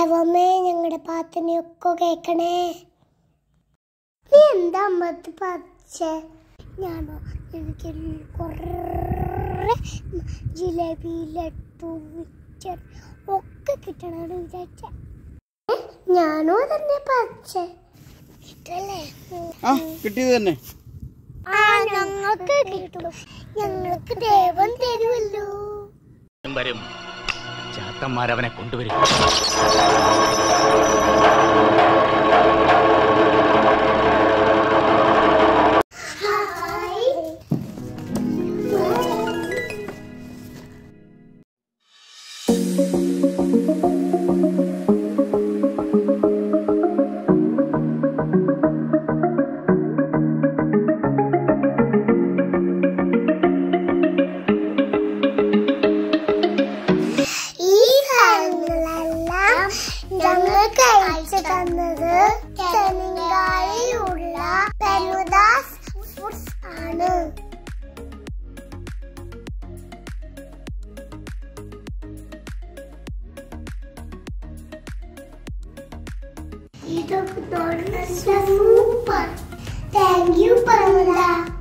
ദേവമേ ഞങ്ങളുടെ പാത്തിനെയൊക്കെ കേൾക്കണേ. നീ എന്താ അമ്മത്ത് പച്ച? ഞാനോ എനിക്ക് കുറേ ജിലേബി ലഡു മിച്ചർ ഒക്കെ കിട്ടണമെന്ന് വിചാരിച്ച. ഞാനോ തന്നെ പച്ച കിട്ടല്ലേ? കിട്ടിയത് തന്നെ. ഞങ്ങൾക്ക് കിട്ടും. ഞങ്ങൾക്ക് ദൈവം തരുമല്ലോ. ചാത്തന്മാരവനെ കൊണ്ടുവരും. ഞങ്ങൾക്ക് അയച്ചു തന്നത് തെലങ്കാനയിലുള്ള പെനുദാസ് ഫുഡ്സ് ആണ്. ഇതൊക്കെ സൂപ്പർ. Thank you പെനുദാസ്.